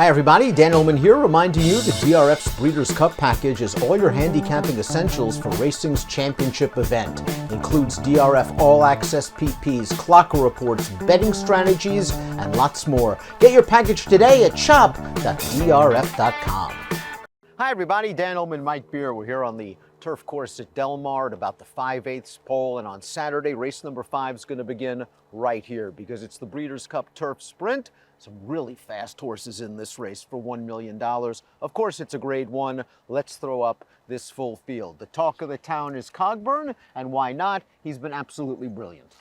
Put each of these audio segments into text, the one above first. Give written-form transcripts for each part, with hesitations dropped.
Hi everybody, Dan Oman here, reminding you that DRF's Breeders' Cup package is all your handicapping essentials for racing's championship event. Includes DRF all-access PPs, clocker reports, betting strategies, and lots more. Get your package today at shop.drf.com. Hi everybody, Dan Oman, Mike Beer. We're here on the turf course at Del Mar at about the 5/8 pole, and on Saturday, race number 5 is going to begin right here because it's the Breeders' Cup Turf Sprint. Some really fast horses in this race for $1 million. Of course, it's a grade 1. Let's throw up this full field. The talk of the town is Cogburn, and why not? He's been absolutely brilliant.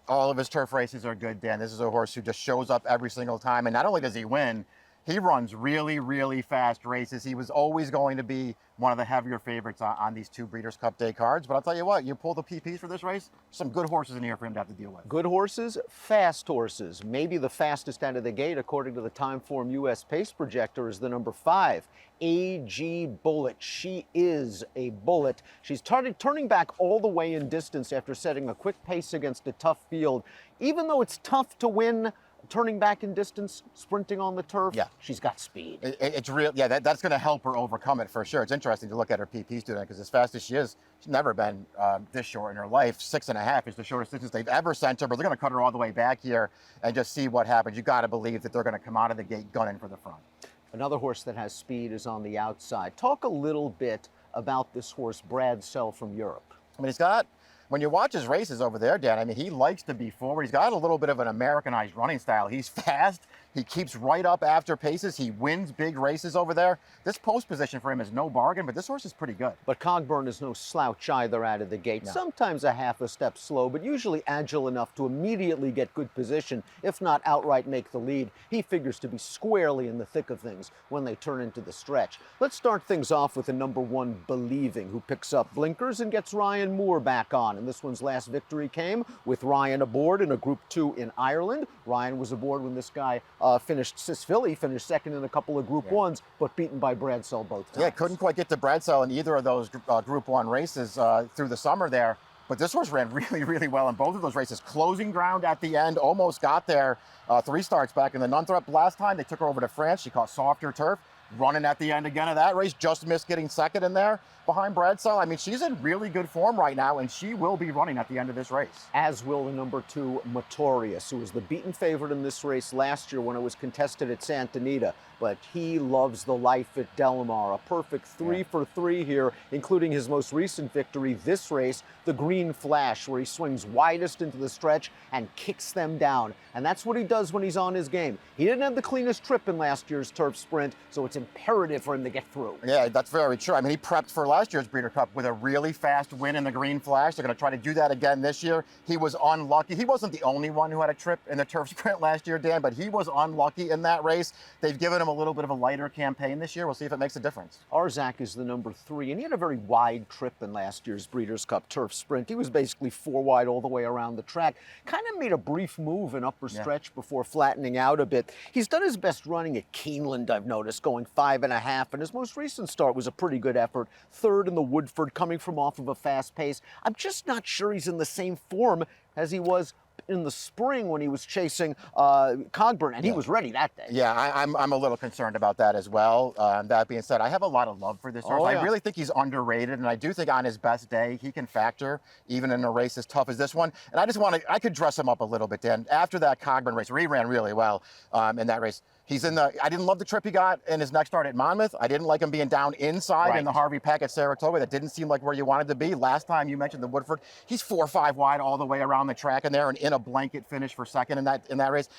All of his turf races are good, Dan. This is a horse who just shows up every single time, and not only does he win, he runs really, really fast races. He was always going to be one of the heavier favorites on these two Breeders' Cup Day cards. But I'll tell you what, you pull the PPs for this race, some good horses in here for him to have to deal with. Good horses, fast horses. Maybe the fastest out of the gate, according to the Timeform US Pace Projector, is the number 5, AG Bullet. She is a bullet. She's turning back all the way in distance after setting a quick pace against a tough field. Even though it's tough to win, turning back in distance, sprinting on the turf, yeah, she's got speed. It's real, yeah, that's going to help her overcome it for sure. It's interesting to look at her PPs doing it because as fast as she is, she's never been this short in her life. 6.5 is the shortest distance they've ever sent her, but they're going to cut her all the way back here and just see what happens. You got to believe that they're going to come out of the gate gunning for the front. Another horse that has speed is on the outside. Talk a little bit about this horse, Brad Sell from Europe. I mean, he's got, when you watch his races over there, Dan, I mean, he likes to be forward. He's got a little bit of an Americanized running style. He's fast. He keeps right up after paces. He wins big races over there. This post position for him is no bargain, but this horse is pretty good. But Cogburn is no slouch either out of the gate. No. Sometimes a half a step slow, but usually agile enough to immediately get good position, if not outright make the lead. He figures to be squarely in the thick of things when they turn into the stretch. Let's start things off with the number 1, Believing, who picks up blinkers and gets Ryan Moore back on. And this one's last victory came with Ryan aboard in a Group 2 in Ireland. Ryan was aboard when this guy finished Sis-Philly, finished second in a couple of Group 1s, but beaten by Brad Sell both times. Yeah, couldn't quite get to Brad Sell in either of those Group 1 races through the summer there. But this horse ran really, really well in both of those races. Closing ground at the end, almost got there 3 starts back in the Nunthrop. Last time they took her over to France. She caught softer turf. Running at the end again of that race, just missed getting second in there behind Brad Sell. I mean, she's in really good form right now, and she will be running at the end of this race. As will the number 2, Motorius, who was the beaten favorite in this race last year when it was contested at Santa Anita. But he loves the life at Del Mar. A perfect 3 for 3 here, including his most recent victory this race, the Green Flash, where he swings widest into the stretch and kicks them down. And that's what he does when he's on his game. He didn't have the cleanest trip in last year's turf sprint, so it's imperative for him to get through. Yeah, that's very true. I mean, he prepped for last year's Breeder Cup with a really fast win in the Green Flash. They're going to try to do that again this year. He was unlucky. He wasn't the only one who had a trip in the turf sprint last year, Dan, but he was unlucky in that race. They've given him a little bit of a lighter campaign this year. We'll see if it makes a difference. Arzak is the number 3, and he had a very wide trip in last year's Breeders' Cup turf sprint. He was basically 4 wide all the way around the track. Kind of made a brief move in upper stretch before flattening out a bit. He's done his best running at Keeneland, I've noticed, going 5.5, and his most recent start was a pretty good effort. 3rd in the Woodford, coming from off of a fast pace. I'm just not sure he's in the same form as he was in the spring when he was chasing Cogburn, and he was ready that day. Yeah, I'm a little concerned about that as well. That being said, I have a lot of love for this horse. I really think he's underrated, and I do think on his best day, he can factor even in a race as tough as this one. And I just want to, I could dress him up a little bit, Dan. After that Cogburn race, where he ran really well in that race, he's in the, I didn't love the trip he got in his next start at Monmouth. I didn't like him being down inside in the Harvey Pack at Saratoga. That didn't seem like where you wanted to be. Last time you mentioned the Woodford, he's 4 or 5 wide all the way around the track in there and in a blanket finish for second in that race.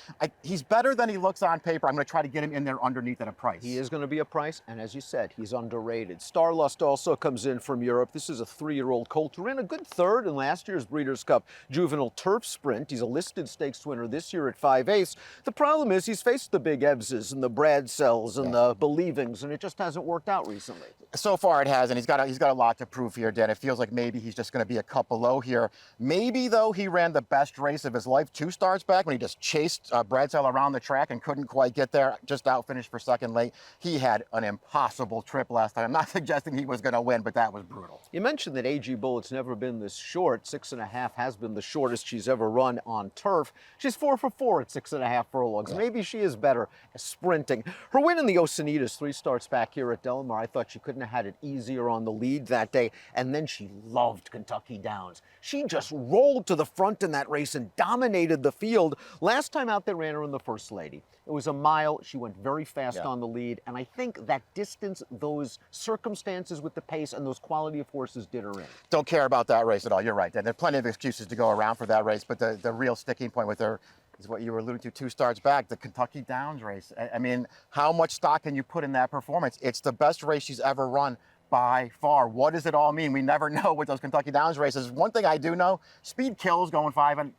He's better than he looks on paper. I'm going to try to get him in there underneath at a price. He is going to be a price, and as you said, he's underrated. Starlust also comes in from Europe. This is a 3-year-old colt who ran a good 3rd in last year's Breeders' Cup Juvenile Turf Sprint. He's a listed stakes winner this year at 5/8. The problem is he's faced the big Evses and the Brad Sells and the Believings, and it just hasn't worked out recently. So far it hasn't. He's got a lot to prove here, Dan. It feels like maybe he's just going to be a cup below here. Maybe, though, he ran the best race of his life 2 starts back when he just chased Brad Sell around the track and couldn't quite get there, just out finished for second late. He had an impossible trip last time. I'm not suggesting he was going to win, but that was brutal. You mentioned that AG Bullet's never been this short. 6.5 has been the shortest she's ever run on turf. She's 4 for 4 at 6.5 furlongs. Maybe she is better sprinting. Her win in the Oceanitas, 3 starts back here at Del Mar. I thought she couldn't have had it easier on the lead that day. And then she loved Kentucky Downs. She just rolled to the front in that race and dominated the field. Last time out, they ran her in the First Lady. It was a mile. She went very fast on the lead. And I think that distance, those circumstances with the pace and those quality of horses did her in. Don't care about that race at all. You're right. There are plenty of excuses to go around for that race, but the real sticking point with her is what you were alluding to 2 starts back, the Kentucky Downs race. I mean, how much stock can you put in that performance? It's the best race she's ever run by far. What does it all mean? We never know with those Kentucky Downs races. One thing I do know, speed kills going 5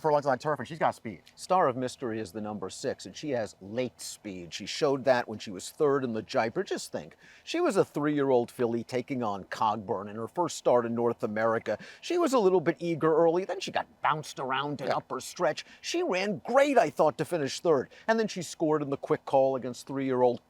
furlongs on turf, and she's got speed. Star of Mystery is the number 6, and she has late speed. She showed that when she was 3rd in the Jaipur. Just think, she was a 3-year-old filly taking on Cogburn in her first start in North America. She was a little bit eager early, then she got bounced around an upper stretch. She ran great, I thought, to finish 3rd, and then she scored in the quick call against 3-year-old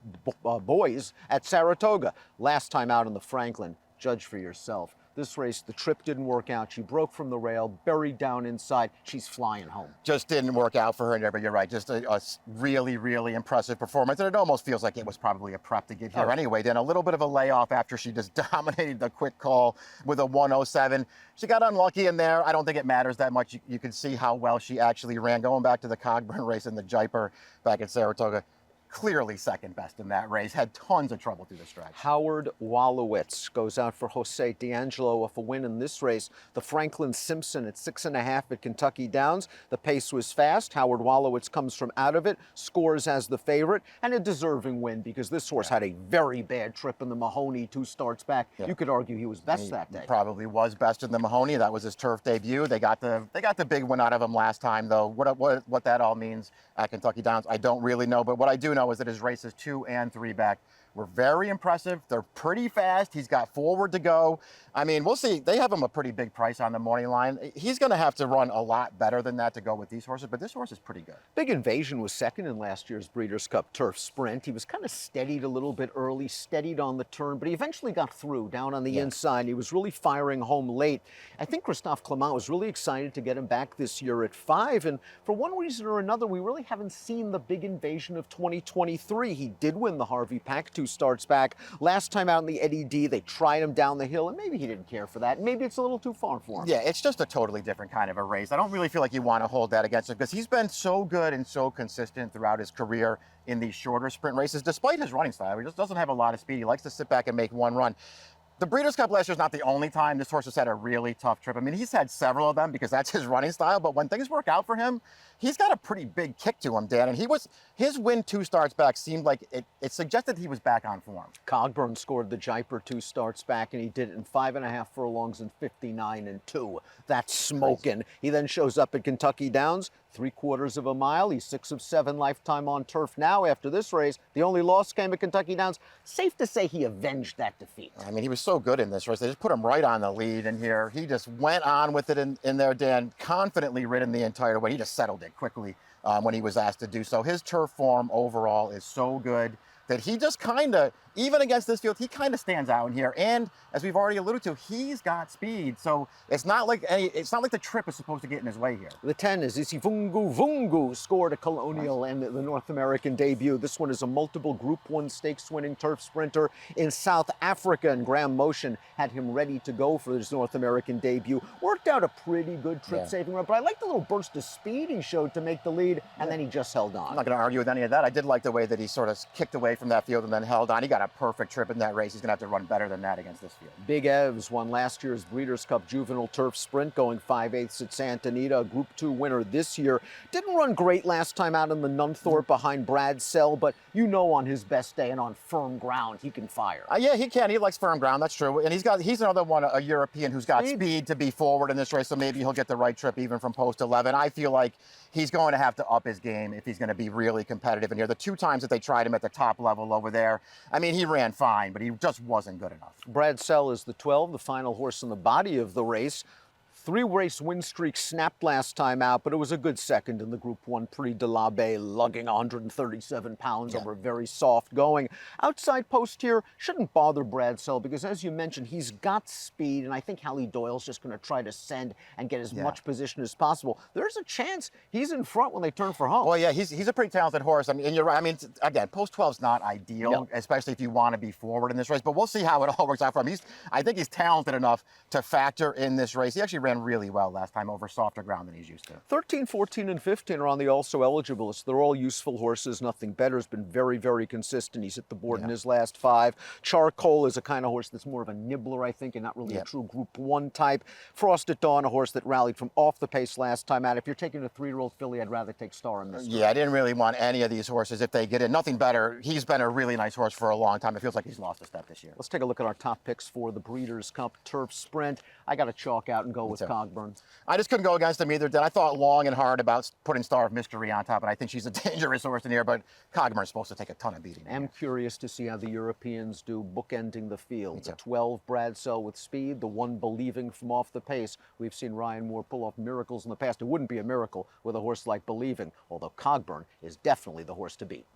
boys at Saratoga. Last time out in the Franklin, judge for yourself. This race, the trip didn't work out. She broke from the rail, buried down inside. She's flying home. Just didn't work out for her in there, but you're right. Just a really, really impressive performance. And it almost feels like it was probably a prep to give her anyway. Then a little bit of a layoff after she just dominated the quick call with a 107. She got unlucky in there. I don't think it matters that much. You can see how well she actually ran. Going back to the Cogburn race in the Jaipur back at Saratoga, clearly second best in that race, had tons of trouble through the stretch. Howard Wolowitz goes out for Jose D'Angelo off a win in this race. The Franklin Simpson at 6.5 at Kentucky Downs. The pace was fast. Howard Wolowitz comes from out of it, scores as the favorite, and a deserving win because this horse had a very bad trip in the Mahoney 2 starts back. You could argue he was best that day. Probably was best in the Mahoney. That was his turf debut. They got the big one out of him last time, though. What that all means at Kentucky Downs, I don't really know. But what I do know is that his races 2 and 3 back were very impressive. They're pretty fast. He's got forward to go. I mean, we'll see. They have him a pretty big price on the morning line. He's going to have to run a lot better than that to go with these horses, but this horse is pretty good. Big Invasion was second in last year's Breeders' Cup Turf Sprint. He was kind of steadied a little bit early, steadied on the turn, but he eventually got through down on the inside. He was really firing home late. I think Christophe Clement was really excited to get him back this year at 5, and for one reason or another, we really haven't seen the Big Invasion of 2023. He did win the Harvey Pack 2 starts back. Last time out in the Eddie D, they tried him down the hill, and maybe he didn't care for that. Maybe it's a little too far for him. Yeah, it's just a totally different kind of a race. I don't really feel like you want to hold that against him because he's been so good and so consistent throughout his career in these shorter sprint races, despite his running style. He just doesn't have a lot of speed. He likes to sit back and make one run. The Breeders' Cup last year is not the only time this horse has had a really tough trip. I mean, he's had several of them because that's his running style, but when things work out for him, he's got a pretty big kick to him, Dan, and his win 2 starts back seemed like it suggested he was back on form. Cogburn scored the Jaipur 2 starts back, and he did it in 5.5 furlongs and 59 and 2. That's smoking. He then shows up at Kentucky Downs, 3/4 of a mile. He's 6 of 7 lifetime on turf now after this race. The only loss came at Kentucky Downs. Safe to say he avenged that defeat. I mean, he was so good in this race. They just put him right on the lead in here. He just went on with it in there, Dan, confidently ridden the entire way. He just settled it quickly when he was asked to do so. His turf form overall is so good that he just kind of, even against this field, he kind of stands out in here. And as we've already alluded to, he's got speed. So it's not like the trip is supposed to get in his way here. The 10 is Isivungu Vungu, scored a Colonial and the North American debut. This one is a multiple Group 1 stakes winning turf sprinter in South Africa, and Graham Motion had him ready to go for his North American debut. Worked out a pretty good trip-saving run, but I like the little burst of speed he showed to make the lead, and then he just held on. I'm not going to argue with any of that. I did like the way that he sort of kicked away from that field and then held on. He got a perfect trip in that race. He's going to have to run better than that against this field. Big Evs won last year's Breeders' Cup Juvenile Turf Sprint, going 5/8 at Santa Anita, a Group 2 winner this year. Didn't run great last time out in the Nunthorpe behind Brad Sell, but you know on his best day and on firm ground, he can fire. Yeah, he can. He likes firm ground. That's true. And he's another one, a European who's got speed to be forward in this race, so maybe he'll get the right trip even from post 11. I feel like he's going to have to up his game if he's going to be really competitive in here. The 2 times that they tried him at the top level over there, I mean, he ran fine, but he just wasn't good enough. Brad Sell is the 12, the final horse in the body of the race. 3-race win streak snapped last time out, but it was a good second in the Group 1 Prix de l'Abbé, lugging 137 pounds over very soft going. Outside post here shouldn't bother Bradsell because, as you mentioned, he's got speed, and I think Hallie Doyle's just going to try to send and get as much position as possible. There's a chance he's in front when they turn for home. Well, yeah, he's a pretty talented horse. I mean, and you're right. I mean, again, post 12 is not ideal, especially if you want to be forward in this race, but we'll see how it all works out for him. I think he's talented enough to factor in this race. He actually ran really well last time over softer ground than he's used to. 13, 14, and 15 are on the also eligible list. They're all useful horses. Nothing better. Has been very, very consistent. He's hit the board in his last 5. Charcoal is a kind of horse that's more of a nibbler, I think, and not really a true Group 1 type. Frost at Dawn, a horse that rallied from off the pace last time out. If you're taking a 3-year-old filly, I'd rather take Star in this. Yeah, I didn't really want any of these horses if they get in. Nothing better. He's been a really nice horse for a long time. It feels like he's lost a step this year. Let's take a look at our top picks for the Breeders' Cup Turf Sprint. I got to chalk out and go with Cogburn. I just couldn't go against him either. I thought long and hard about putting Star of Mystery on top, and I think she's a dangerous horse in here, but Cogburn's supposed to take a ton of beating. I'm curious to see how the Europeans do bookending the field. The 12 Bradsell with speed, the 1 Believing from off the pace. We've seen Ryan Moore pull off miracles in the past. It wouldn't be a miracle with a horse like Believing, although Cogburn is definitely the horse to beat.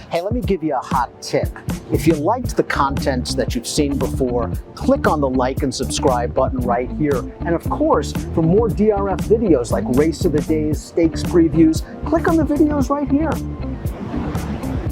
Hey, let me give you a hot tip. If you liked the content that you've seen before, click on the like and subscribe button right here. And of course, for more DRF videos like Race of the Days, stakes previews, click on the videos right here.